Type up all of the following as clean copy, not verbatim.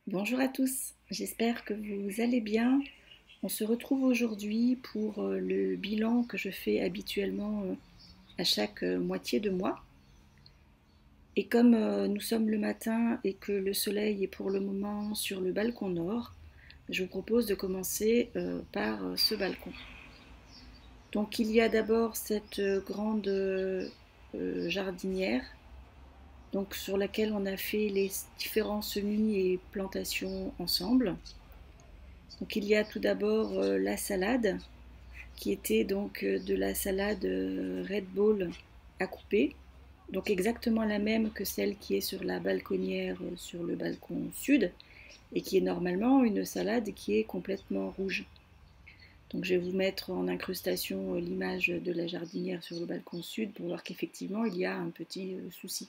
Bonjour à tous, j'espère que vous allez bien. On se retrouve aujourd'hui pour le bilan que je fais habituellement à chaque moitié de mois. Et comme nous sommes le matin et que le soleil est pour le moment sur le balcon nord, je vous propose de commencer par ce balcon. Donc il y a d'abord cette grande jardinière donc, sur laquelle on a fait les différents semis et plantations ensemble. Donc il y a tout d'abord la salade, qui était donc de la salade Red Bull à couper, donc exactement la même que celle qui est sur la balconnière sur le balcon sud, et qui est normalement une salade qui est complètement rouge. Donc je vais vous mettre en incrustation l'image de la jardinière sur le balcon sud pour voir qu'effectivement il y a un petit souci.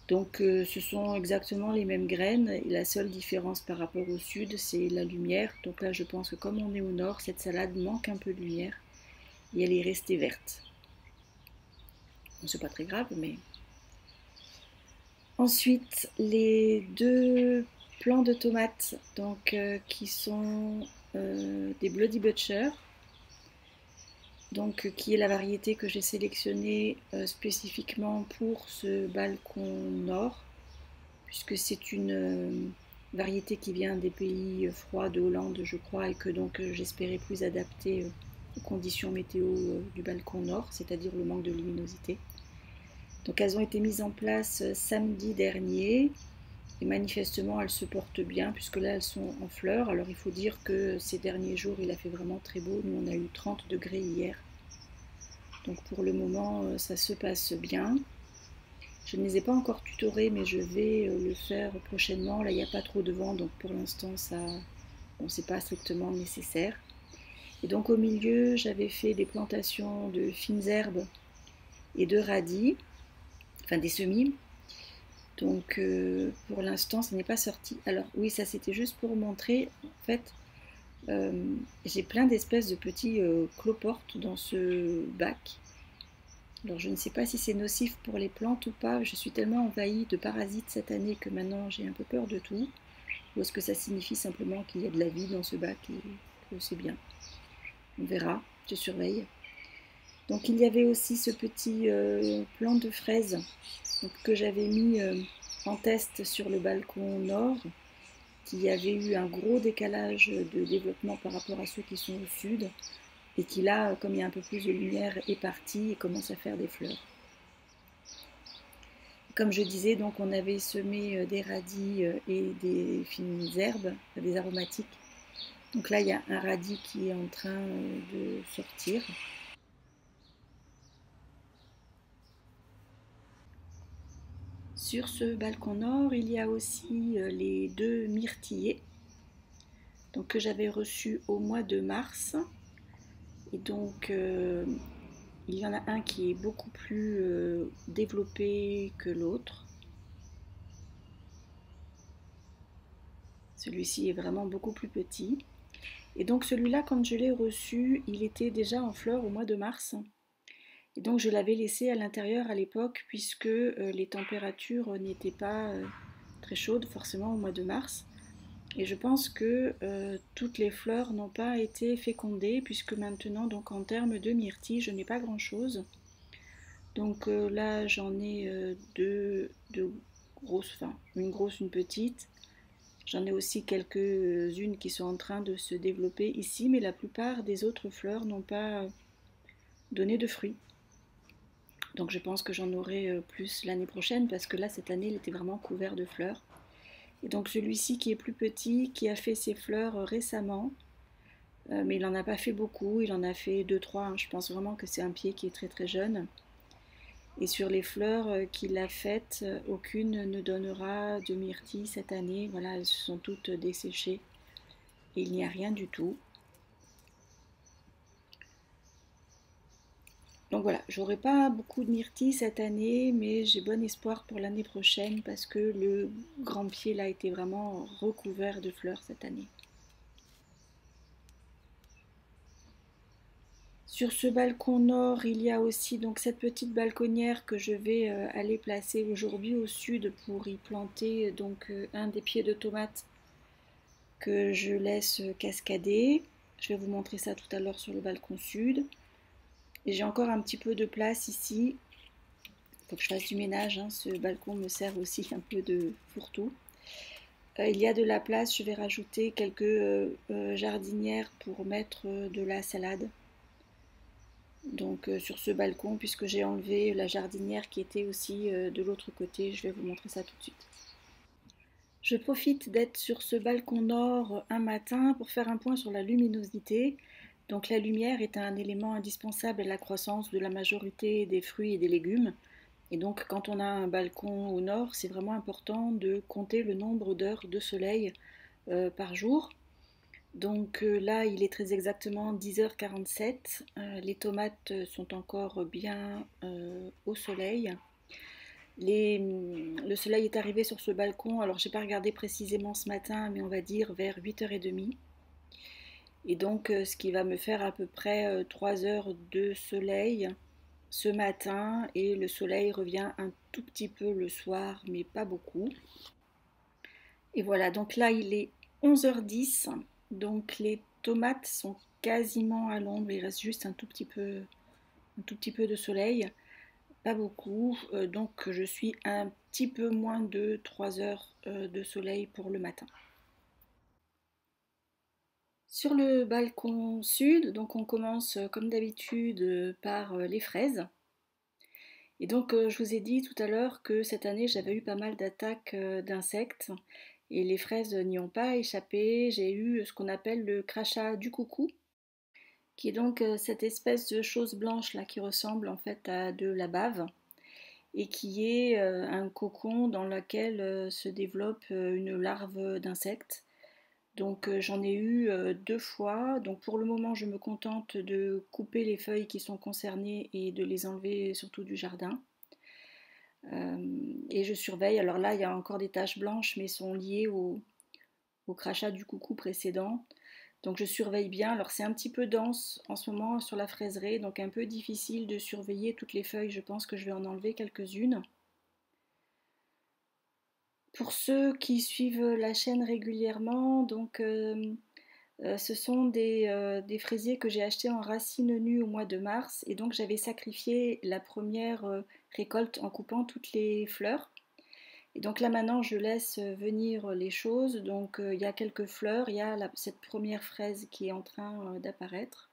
Donc ce sont exactement les mêmes graines et la seule différence par rapport au sud c'est la lumière. Donc là je pense que comme on est au nord, cette salade manque un peu de lumière et elle est restée verte. Bon, c'est pas très grave mais... Ensuite les deux plants de tomates donc, qui sont des Bloody Butcher, donc, qui est la variété que j'ai sélectionnée spécifiquement pour ce balcon nord, puisque c'est une variété qui vient des pays froids de Hollande, je crois, et que donc j'espérais plus adaptée aux conditions météo du balcon nord, c'est-à-dire le manque de luminosité. Donc elles ont été mises en place samedi dernier, et manifestement elles se portent bien, puisque là elles sont en fleurs. Alors il faut dire que ces derniers jours il a fait vraiment très beau, nous on a eu 30 degrés hier. Donc pour le moment ça se passe bien. Je ne les ai pas encore tutorés, mais je vais le faire prochainement. Là, il n'y a pas trop de vent, donc pour l'instant, ça, bon, c'est pas strictement nécessaire. Et donc au milieu, j'avais fait des plantations de fines herbes et de radis, enfin des semis. Donc pour l'instant, ça n'est pas sorti. Alors oui, ça c'était juste pour montrer. En fait, j'ai plein d'espèces de petits cloportes dans ce bac. Alors je ne sais pas si c'est nocif pour les plantes ou pas, je suis tellement envahie de parasites cette année que maintenant j'ai un peu peur de tout. Ou est-ce que ça signifie simplement qu'il y a de la vie dans ce bac et que c'est bien? On verra, je surveille. Donc il y avait aussi ce petit plant de fraises donc, que j'avais mis en test sur le balcon nord, qui avait eu un gros décalage de développement par rapport à ceux qui sont au sud, et qui là, comme il y a un peu plus de lumière, est parti et commence à faire des fleurs. Comme je disais, donc on avait semé des radis et des fines herbes, des aromatiques. Donc là, il y a un radis qui est en train de sortir. Sur ce balcon nord, il y a aussi les deux myrtillers donc, que j'avais reçus au mois de mars. Et donc, il y en a un qui est beaucoup plus développé que l'autre. Celui-ci est vraiment beaucoup plus petit. Et donc celui-là, quand je l'ai reçu, il était déjà en fleurs au mois de mars. Et donc je l'avais laissé à l'intérieur à l'époque puisque les températures n'étaient pas très chaudes forcément au mois de mars. Et je pense que toutes les fleurs n'ont pas été fécondées puisque maintenant, donc en termes de myrtille, je n'ai pas grand-chose. Donc là, j'en ai deux grosses, enfin une grosse, une petite. J'en ai aussi quelques-unes qui sont en train de se développer ici, mais la plupart des autres fleurs n'ont pas donné de fruits. Donc je pense que j'en aurai plus l'année prochaine parce que là, cette année, il était vraiment couvert de fleurs. Et donc celui-ci qui est plus petit, qui a fait ses fleurs récemment, mais il n'en a pas fait beaucoup, il en a fait deux trois. Hein. Je pense vraiment que c'est un pied qui est très très jeune. Et sur les fleurs qu'il a faites, aucune ne donnera de myrtille cette année. Voilà, elles sont toutes desséchées et il n'y a rien du tout. Donc voilà, j'aurai pas beaucoup de myrtilles cette année, mais j'ai bon espoir pour l'année prochaine parce que le grand pied là a été vraiment recouvert de fleurs cette année. Sur ce balcon nord, il y a aussi donc cette petite balconnière que je vais aller placer aujourd'hui au sud pour y planter donc un des pieds de tomates que je laisse cascader. Je vais vous montrer ça tout à l'heure sur le balcon sud. Et j'ai encore un petit peu de place ici. Il faut que je fasse du ménage, hein. Ce balcon me sert aussi un peu de fourre-tout. Il y a de la place, je vais rajouter quelques jardinières pour mettre de la salade. Donc sur ce balcon, puisque j'ai enlevé la jardinière qui était aussi de l'autre côté, je vais vous montrer ça tout de suite. Je profite d'être sur ce balcon nord un matin pour faire un point sur la luminosité. Donc la lumière est un élément indispensable à la croissance de la majorité des fruits et des légumes. Et donc quand on a un balcon au nord, c'est vraiment important de compter le nombre d'heures de soleil par jour. Donc là, il est très exactement 10h47. Les tomates sont encore bien au soleil. Le soleil est arrivé sur ce balcon, alors j'ai pas regardé précisément ce matin, mais on va dire vers 8h30. Et donc ce qui va me faire à peu près 3 heures de soleil ce matin, et le soleil revient un tout petit peu le soir, mais pas beaucoup. Et voilà, donc là il est 11h10, donc les tomates sont quasiment à l'ombre, il reste juste un tout petit peu de soleil. Pas beaucoup, donc je suis un petit peu moins de 3 heures de soleil pour le matin. Sur le balcon sud, donc on commence comme d'habitude par les fraises. Et donc je vous ai dit tout à l'heure que cette année j'avais eu pas mal d'attaques d'insectes et les fraises n'y ont pas échappé. J'ai eu ce qu'on appelle le crachat du coucou, qui est donc cette espèce de chose blanche là qui ressemble en fait à de la bave, et qui est un cocon dans lequel se développe une larve d'insecte. Donc j'en ai eu 2 fois. Donc pour le moment, je me contente de couper les feuilles qui sont concernées et de les enlever surtout du jardin. Et je surveille. Alors là, il y a encore des taches blanches, mais sont liées au crachat du coucou précédent. Donc je surveille bien. Alors c'est un petit peu dense en ce moment sur la fraiseraie, donc un peu difficile de surveiller toutes les feuilles. Je pense que je vais en enlever quelques-unes. Pour ceux qui suivent la chaîne régulièrement, donc ce sont des fraisiers que j'ai achetés en racines nues au mois de mars, et donc j'avais sacrifié la première récolte en coupant toutes les fleurs. Et donc là maintenant je laisse venir les choses. Donc il y a quelques fleurs, il y a cette première fraise qui est en train d'apparaître.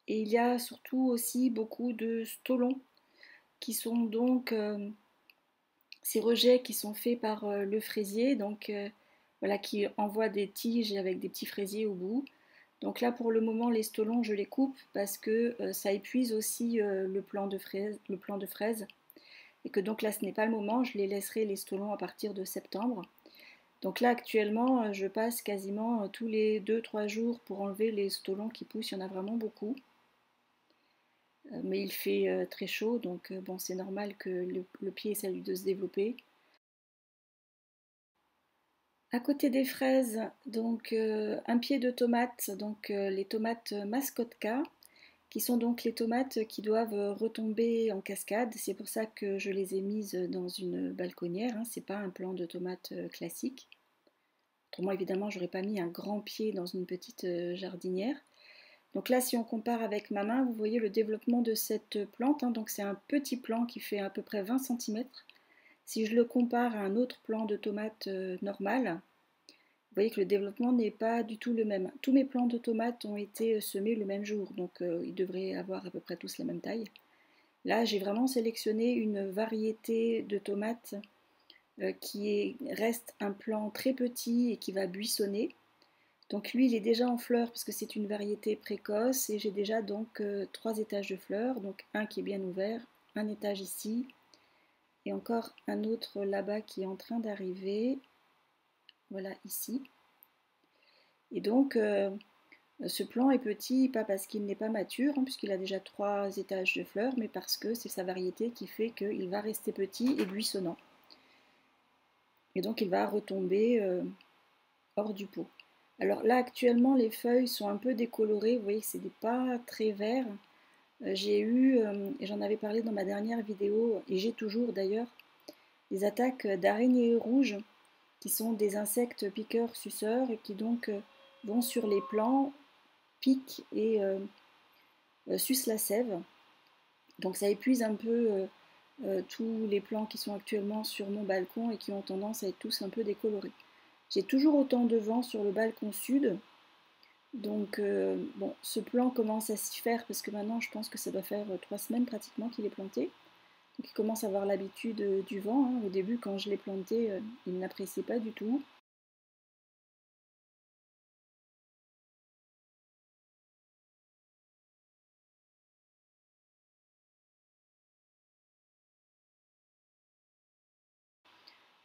Et il y a surtout aussi beaucoup de stolons qui sont donc ces rejets qui sont faits par le fraisier, donc voilà, qui envoie des tiges avec des petits fraisiers au bout. Donc là pour le moment les stolons je les coupe parce que ça épuise aussi le plant de fraise, et que donc là ce n'est pas le moment, je les laisserai les stolons à partir de septembre. Donc là actuellement je passe quasiment tous les 2-3 jours pour enlever les stolons qui poussent, il y en a vraiment beaucoup. Mais il fait très chaud, donc bon, c'est normal que le pied essaie de se développer. À côté des fraises, donc un pied de tomate, donc les tomates Mascotka, qui sont donc les tomates qui doivent retomber en cascade. C'est pour ça que je les ai mises dans une balconnière, hein. C'est pas un plant de tomates classique. Autrement, évidemment, j'aurais pas mis un grand pied dans une petite jardinière. Donc là, si on compare avec ma main, vous voyez le développement de cette plante, hein. Donc c'est un petit plant qui fait à peu près 20 cm. Si je le compare à un autre plant de tomates normal, vous voyez que le développement n'est pas du tout le même. Tous mes plants de tomates ont été semés le même jour, donc ils devraient avoir à peu près tous la même taille. Là, j'ai vraiment sélectionné une variété de tomates qui reste un plant très petit et qui va buissonner. Donc lui, il est déjà en fleurs parce que c'est une variété précoce, et j'ai déjà donc 3 étages de fleurs, donc un qui est bien ouvert, un étage ici, et encore un autre là-bas qui est en train d'arriver. Voilà, ici. Et donc, ce plant est petit, pas parce qu'il n'est pas mature, hein, puisqu'il a déjà 3 étages de fleurs, mais parce que c'est sa variété qui fait qu'il va rester petit et buissonnant. Et donc, il va retomber hors du pot. Alors là, actuellement, les feuilles sont un peu décolorées. Vous voyez que c'est pas très vert. J'ai eu, et j'en avais parlé dans ma dernière vidéo, et j'ai toujours d'ailleurs, des attaques d'araignées rouges, qui sont des insectes piqueurs-suceurs, et qui donc vont sur les plants, piquent et sucent la sève. Donc ça épuise un peu tous les plants qui sont actuellement sur mon balcon et qui ont tendance à être tous un peu décolorés. J'ai toujours autant de vent sur le balcon sud, donc bon, ce plan commence à s'y faire parce que maintenant je pense que ça doit faire 3 semaines pratiquement qu'il est planté. Donc il commence à avoir l'habitude du vent, hein. Au début quand je l'ai planté, il n'appréciait pas du tout.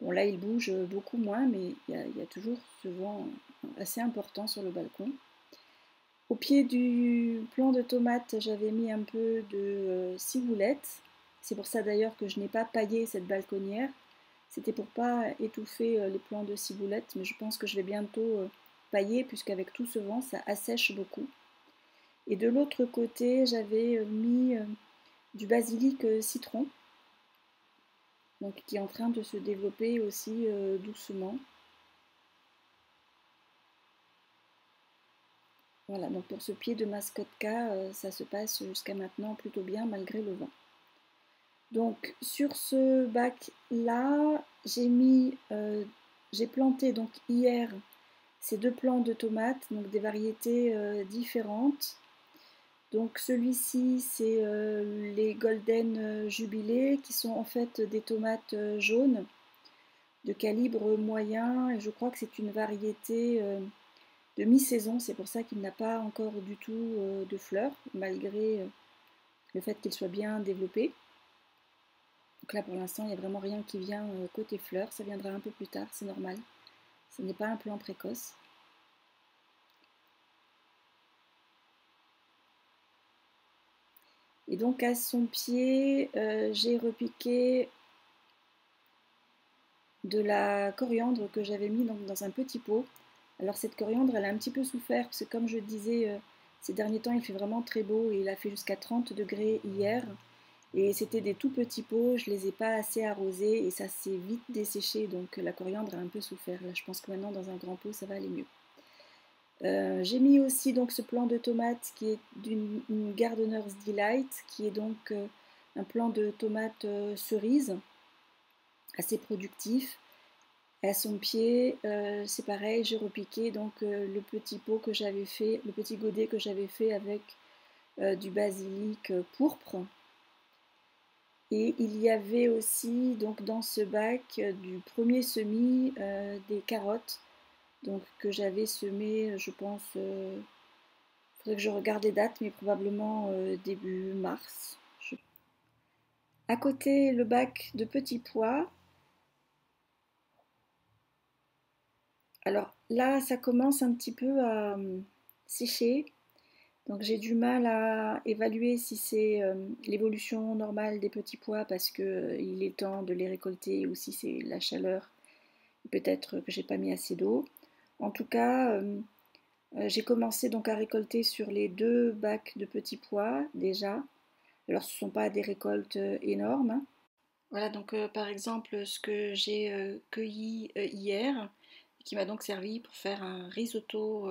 Bon là il bouge beaucoup moins, mais il y a toujours ce vent assez important sur le balcon. Au pied du plant de tomates, j'avais mis un peu de ciboulette. C'est pour ça d'ailleurs que je n'ai pas paillé cette balconnière. C'était pour pas étouffer les plants de ciboulette, mais je pense que je vais bientôt pailler puisqu'avec tout ce vent, ça assèche beaucoup. Et de l'autre côté, j'avais mis du basilic citron, donc qui est en train de se développer aussi doucement. Voilà, donc pour ce pied de mascotka, ça se passe jusqu'à maintenant plutôt bien malgré le vent. Donc sur ce bac là, j'ai planté donc hier ces 2 plants de tomates, donc des variétés différentes. Donc celui-ci c'est les Golden Jubilé qui sont en fait des tomates jaunes de calibre moyen et je crois que c'est une variété de mi-saison, c'est pour ça qu'il n'a pas encore du tout de fleurs malgré le fait qu'il soit bien développé. Donc là pour l'instant il n'y a vraiment rien qui vient côté fleurs, ça viendra un peu plus tard, c'est normal. Ce n'est pas un plant précoce. Et donc à son pied, j'ai repiqué de la coriandre que j'avais mis dans un petit pot. Alors cette coriandre, elle a un petit peu souffert parce que comme je disais, ces derniers temps, il fait vraiment très beau et il a fait jusqu'à 30 degrés hier. Et c'était des tout petits pots, je ne les ai pas assez arrosés et ça s'est vite desséché, donc la coriandre a un peu souffert. Là, je pense que maintenant dans un grand pot, ça va aller mieux. J'ai mis aussi donc ce plant de tomates qui est d'une Gardener's Delight, qui est donc un plant de tomates cerises assez productif. À son pied, c'est pareil, j'ai repiqué donc le petit pot que j'avais fait, le petit godet que j'avais fait avec du basilic pourpre. Et il y avait aussi donc dans ce bac du premier semis des carottes donc que j'avais semé, je pense, faudrait que je regarde les dates, mais probablement début mars. À côté, le bac de petits pois. Alors là, ça commence un petit peu à sécher. Donc j'ai du mal à évaluer si c'est l'évolution normale des petits pois parce qu'il est temps de les récolter ou si c'est la chaleur. Peut-être que j'ai pas mis assez d'eau. En tout cas, j'ai commencé donc à récolter sur les 2 bacs de petits pois déjà. Alors ce ne sont pas des récoltes énormes, hein. Voilà donc par exemple ce que j'ai cueilli hier, qui m'a donc servi pour faire un risotto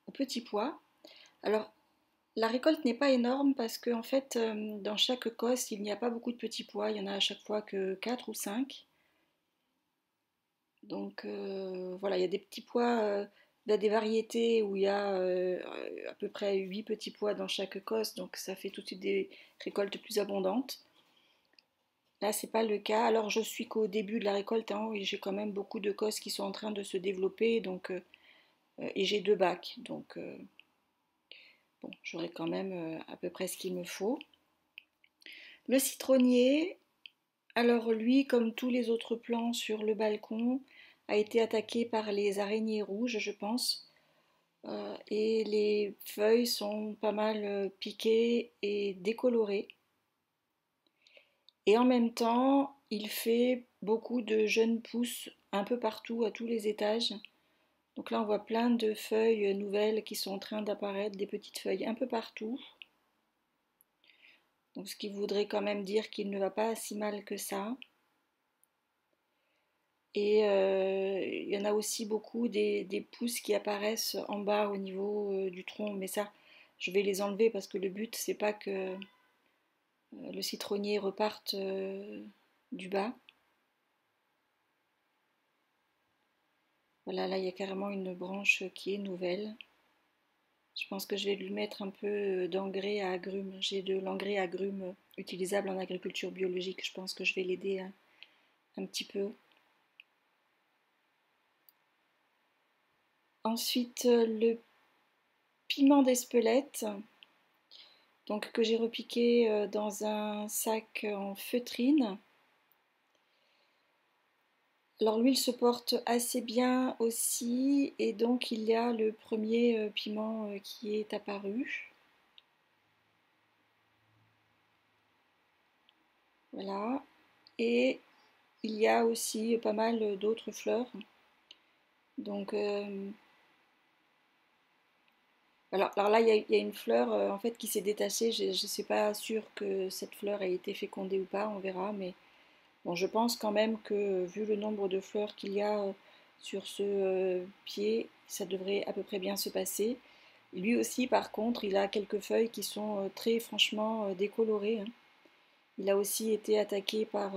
aux petits pois. Alors la récolte n'est pas énorme parce qu'en en fait dans chaque cosse il n'y a pas beaucoup de petits pois, il y en a à chaque fois que 4 ou 5. Donc voilà, il y a des petits pois, il y a des variétés où il y a à peu près 8 petits pois dans chaque cosse, donc ça fait tout de suite des récoltes plus abondantes. Là, c'est pas le cas. Alors, je suis qu'au début de la récolte, hein, et j'ai quand même beaucoup de cosses qui sont en train de se développer, donc, et j'ai 2 bacs, donc bon, j'aurai quand même à peu près ce qu'il me faut. Le citronnier, alors lui, comme tous les autres plants sur le balcon, a été attaqué par les araignées rouges, je pense. Et les feuilles sont pas mal piquées et décolorées. Et en même temps, il fait beaucoup de jeunes pousses un peu partout, à tous les étages. Donc là, on voit plein de feuilles nouvelles qui sont en train d'apparaître, des petites feuilles un peu partout. Donc ce qui voudrait quand même dire qu'il ne va pas si mal que ça. Et il y en a aussi beaucoup des pousses qui apparaissent en bas au niveau du tronc. Mais ça, je vais les enlever parce que le but, c'est pas que le citronnier reparte du bas. Voilà, là, il y a carrément une branche qui est nouvelle. Je pense que je vais lui mettre un peu d'engrais à agrumes. J'ai de l'engrais à agrumes utilisable en agriculture biologique. Je pense que je vais l'aider un petit peu. Ensuite, le piment d'Espelette, donc que j'ai repiqué dans un sac en feutrine. Alors lui, il se porte assez bien aussi, et donc il y a le premier piment qui est apparu. Voilà. Et il y a aussi pas mal d'autres fleurs. Donc, alors là, il y a une fleur en fait qui s'est détachée. Je ne suis pas sûre que cette fleur ait été fécondée ou pas, on verra. Mais bon, je pense quand même que vu le nombre de fleurs qu'il y a sur ce pied, ça devrait à peu près bien se passer. Lui aussi, par contre, il a quelques feuilles qui sont très franchement décolorées, hein. Il a aussi été attaqué par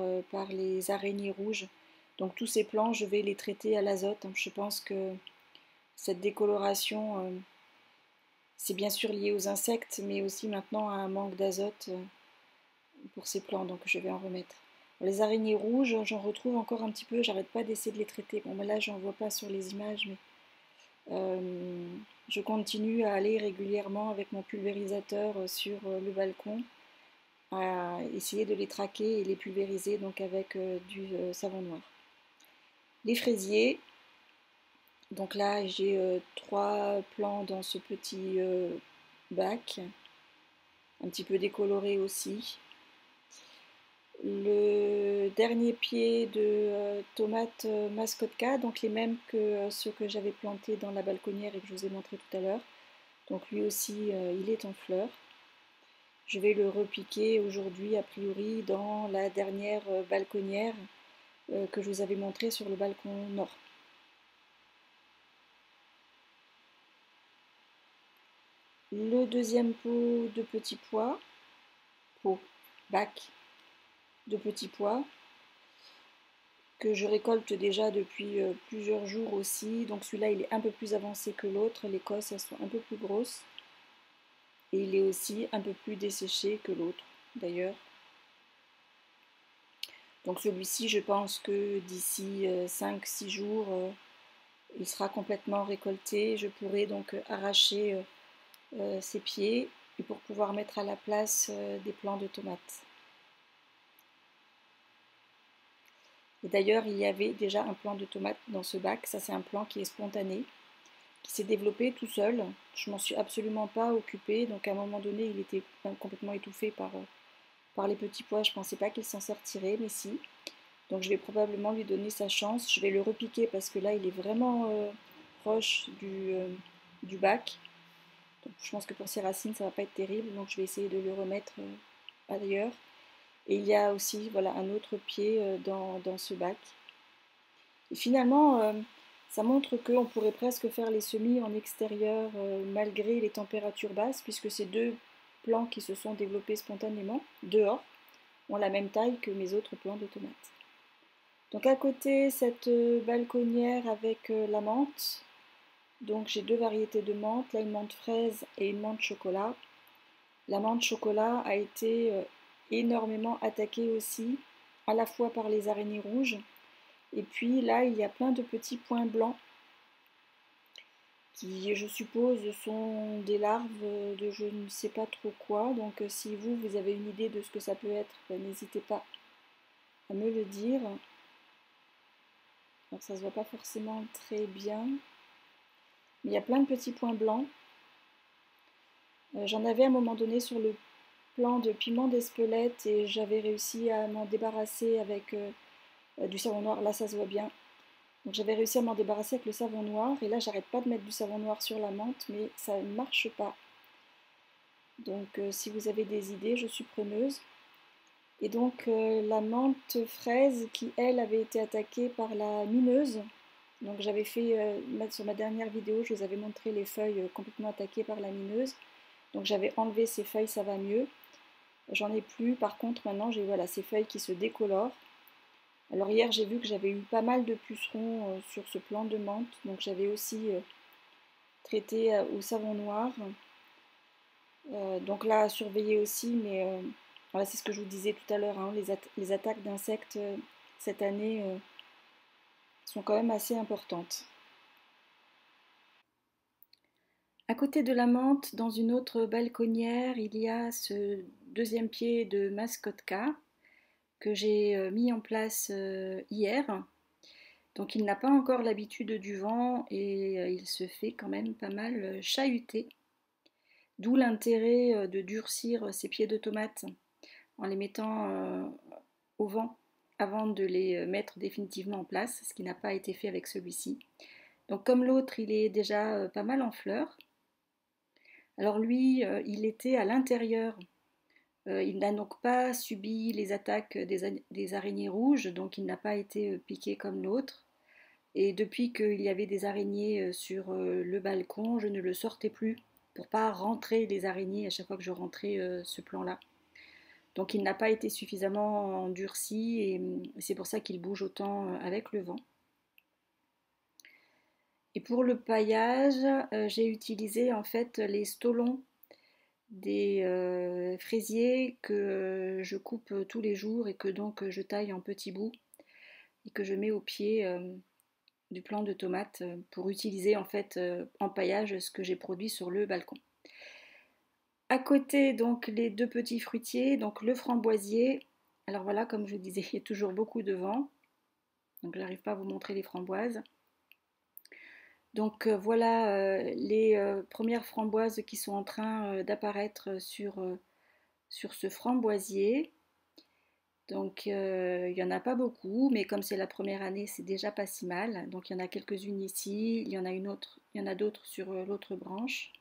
les araignées rouges. Donc tous ces plants, je vais les traiter à l'azote, hein. Je pense que cette décoloration, c'est bien sûr lié aux insectes, mais aussi maintenant à un manque d'azote pour ces plants, donc je vais en remettre. Les araignées rouges, j'en retrouve encore un petit peu, j'arrête pas d'essayer de les traiter. Bon, ben là, j'en vois pas sur les images, mais je continue à aller régulièrement avec mon pulvérisateur sur le balcon, à essayer de les traquer et les pulvériser donc avec du savon noir. Les fraisiers, donc là j'ai 3 plants dans ce petit bac, un petit peu décoloré aussi. Le dernier pied de tomates mascotka, donc les mêmes que ceux que j'avais plantés dans la balconnière et que je vous ai montré tout à l'heure. Donc lui aussi, il est en fleurs. Je vais le repiquer aujourd'hui, a priori, dans la dernière balconnière que je vous avais montré sur le balcon nord. Le deuxième pot de petits pois, bac de petits pois, que je récolte déjà depuis plusieurs jours aussi. Donc celui-là, il est un peu plus avancé que l'autre. Les cosses, elles sont un peu plus grosses. Et il est aussi un peu plus desséché que l'autre, d'ailleurs. Donc celui-ci, je pense que d'ici 5-6 jours, il sera complètement récolté. Je pourrai donc arracher ses pieds et pour pouvoir mettre à la place des plants de tomates. Et d'ailleurs, il y avait déjà un plant de tomates dans ce bac. Ça, c'est un plant qui est spontané, qui s'est développé tout seul. Je m'en suis absolument pas occupée. Donc à un moment donné, il était complètement étouffé par les petits pois. Je ne pensais pas qu'il s'en sortirait, mais si. Donc je vais probablement lui donner sa chance. Je vais le repiquer parce que là, il est vraiment proche du bac. Donc je pense que pour ses racines, ça va pas être terrible. Donc je vais essayer de le remettre ailleurs. Et il y a aussi voilà, un autre pied dans ce bac. Et finalement, ça montre qu'on pourrait presque faire les semis en extérieur malgré les températures basses, puisque ces 2 plants qui se sont développés spontanément dehors ont la même taille que mes autres plants de tomates. Donc à côté, cette balconnière avec la menthe. Donc j'ai 2 variétés de menthe, là une menthe fraise et une menthe chocolat. La menthe chocolat a été énormément attaquée aussi, à la fois par les araignées rouges, et puis là il y a plein de petits points blancs qui je suppose sont des larves de je ne sais pas trop quoi. Donc si vous avez une idée de ce que ça peut être, n'hésitez pas à me le dire. Alors ça se voit pas forcément très bien, mais il y a plein de petits points blancs. J'en avais à un moment donné sur le plan de piment d'Espelette et j'avais réussi à m'en débarrasser avec du savon noir. Là ça se voit bien. Donc j'avais réussi à m'en débarrasser avec le savon noir et là j'arrête pas de mettre du savon noir sur la menthe mais ça ne marche pas. Donc si vous avez des idées, je suis preneuse. Et donc la menthe fraise qui elle avait été attaquée par la mineuse. Donc j'avais fait, sur ma dernière vidéo, je vous avais montré les feuilles complètement attaquées par la mineuse. Donc j'avais enlevé ces feuilles, ça va mieux. J'en ai plus, par contre maintenant j'ai voilà, ces feuilles qui se décolorent. Alors hier j'ai vu que j'avais eu pas mal de pucerons sur ce plant de menthe, donc j'avais aussi traité au savon noir. Donc là à surveiller aussi, mais voilà, c'est ce que je vous disais tout à l'heure, hein, les attaques d'insectes cette année sont quand même assez importantes. À côté de la menthe, dans une autre balconnière, il y a ce deuxième pied de mascotka que j'ai mis en place hier. Donc il n'a pas encore l'habitude du vent et il se fait quand même pas mal chahuter. D'où l'intérêt de durcir ces pieds de tomates en les mettant au vent avant de les mettre définitivement en place, ce qui n'a pas été fait avec celui-ci. Donc comme l'autre, il est déjà pas mal en fleurs. Alors lui, il était à l'intérieur. Il n'a donc pas subi les attaques des araignées rouges, donc il n'a pas été piqué comme l'autre. Et depuis qu'il y avait des araignées sur le balcon, je ne le sortais plus pour pas rentrer les araignées à chaque fois que je rentrais ce plan-là. Donc il n'a pas été suffisamment endurci et c'est pour ça qu'il bouge autant avec le vent. Et pour le paillage, j'ai utilisé en fait les stolons des fraisiers que je coupe tous les jours et que donc je taille en petits bouts et que je mets au pied du plant de tomates pour utiliser en fait en paillage ce que j'ai produit sur le balcon. À côté donc les deux petits fruitiers, donc le framboisier. Alors voilà, comme je disais, il y a toujours beaucoup de vent, donc je n'arrive pas à vous montrer les framboises. Donc voilà les premières framboises qui sont en train d'apparaître sur ce framboisier. Donc il n'y en a pas beaucoup, mais comme c'est la première année, c'est déjà pas si mal. Donc il y en a quelques-unes ici, il y en a une autre, il y en a d'autres sur l'autre branche.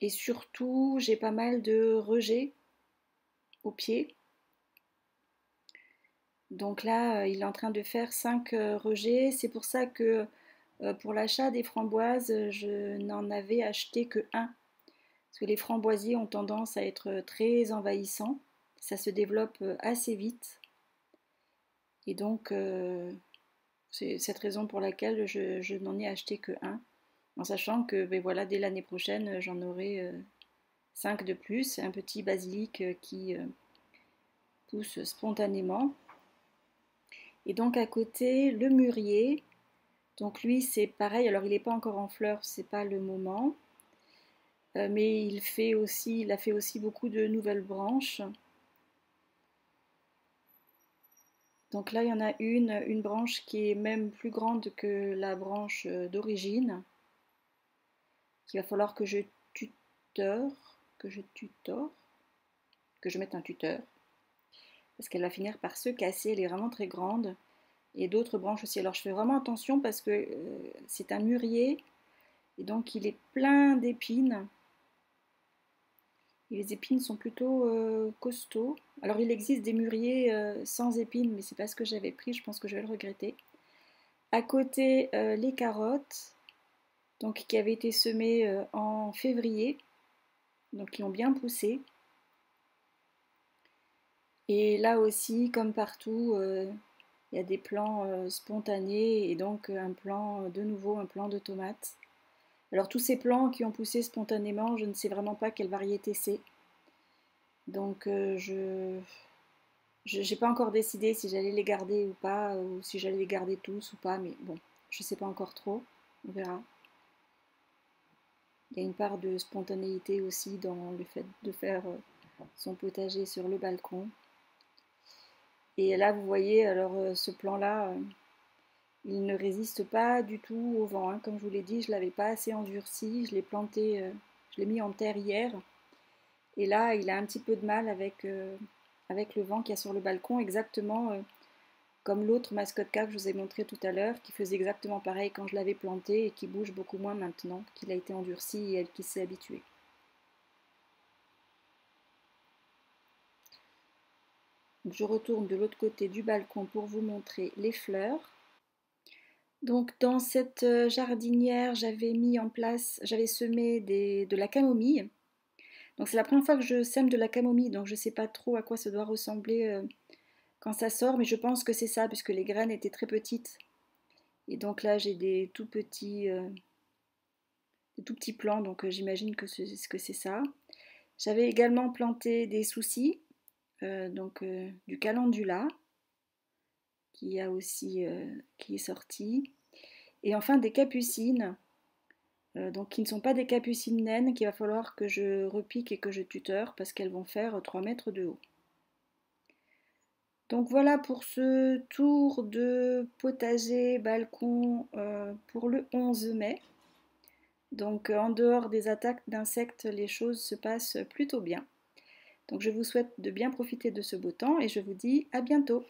Et surtout, j'ai pas mal de rejets au pied. Donc là, il est en train de faire 5 rejets. C'est pour ça que pour l'achat des framboises, je n'en avais acheté que un. Parce que les framboisiers ont tendance à être très envahissants. Ça se développe assez vite. Et donc, c'est cette raison pour laquelle je n'en ai acheté que un. En sachant que ben voilà, dès l'année prochaine, j'en aurai 5 de plus. Un petit basilic qui pousse spontanément. Et donc à côté, le mûrier. Donc lui, c'est pareil. Alors il n'est pas encore en fleurs, c'est pas le moment. Mais il a fait aussi beaucoup de nouvelles branches. Donc là, il y en a une branche qui est même plus grande que la branche d'origine, qu'il va falloir que je tuteur, que je mette un tuteur, parce qu'elle va finir par se casser, elle est vraiment très grande. Et d'autres branches aussi. Alors je fais vraiment attention parce que c'est un mûrier, et donc il est plein d'épines. Et les épines sont plutôt costauds. Alors il existe des mûriers sans épines, mais c'est pas ce que j'avais pris, je pense que je vais le regretter. À côté, les carottes, donc qui avaient été semées en février, donc qui ont bien poussé. Et là aussi, comme partout, il y a des plants spontanés et donc un plant, de nouveau un plant de tomates. Alors tous ces plants qui ont poussé spontanément, je ne sais vraiment pas quelle variété c'est. Donc je n'ai pas encore décidé si j'allais les garder ou pas, ou si j'allais les garder tous ou pas, mais bon, je ne sais pas encore trop, on verra. Il y a une part de spontanéité aussi dans le fait de faire son potager sur le balcon. Et là, vous voyez, alors ce plan-là, il ne résiste pas du tout au vent, hein. Comme je vous l'ai dit, je ne l'avais pas assez endurci, je l'ai planté, je l'ai mis en terre hier. Et là, il a un petit peu de mal avec le vent qu'il y a sur le balcon, exactement comme l'autre mascotte-cas que je vous ai montré tout à l'heure, qui faisait exactement pareil quand je l'avais planté et qui bouge beaucoup moins maintenant qu'il a été endurci et qu'il s'est habitué. Donc je retourne de l'autre côté du balcon pour vous montrer les fleurs. Donc dans cette jardinière, j'avais mis en place, j'avais semé de la camomille. Donc c'est la première fois que je sème de la camomille, donc je ne sais pas trop à quoi ça doit ressembler quand ça sort, mais je pense que c'est ça, puisque les graines étaient très petites. Et donc là, j'ai des tout petits plants, donc j'imagine que c'est ça. J'avais également planté des soucis, du calendula, qui est sorti. Et enfin des capucines, donc qui ne sont pas des capucines naines, qu'il va falloir que je repique et que je tuteur, parce qu'elles vont faire 3 mètres de haut. Donc voilà pour ce tour de potager balcon pour le 11 mai. Donc en dehors des attaques d'insectes, les choses se passent plutôt bien. Donc je vous souhaite de bien profiter de ce beau temps et je vous dis à bientôt.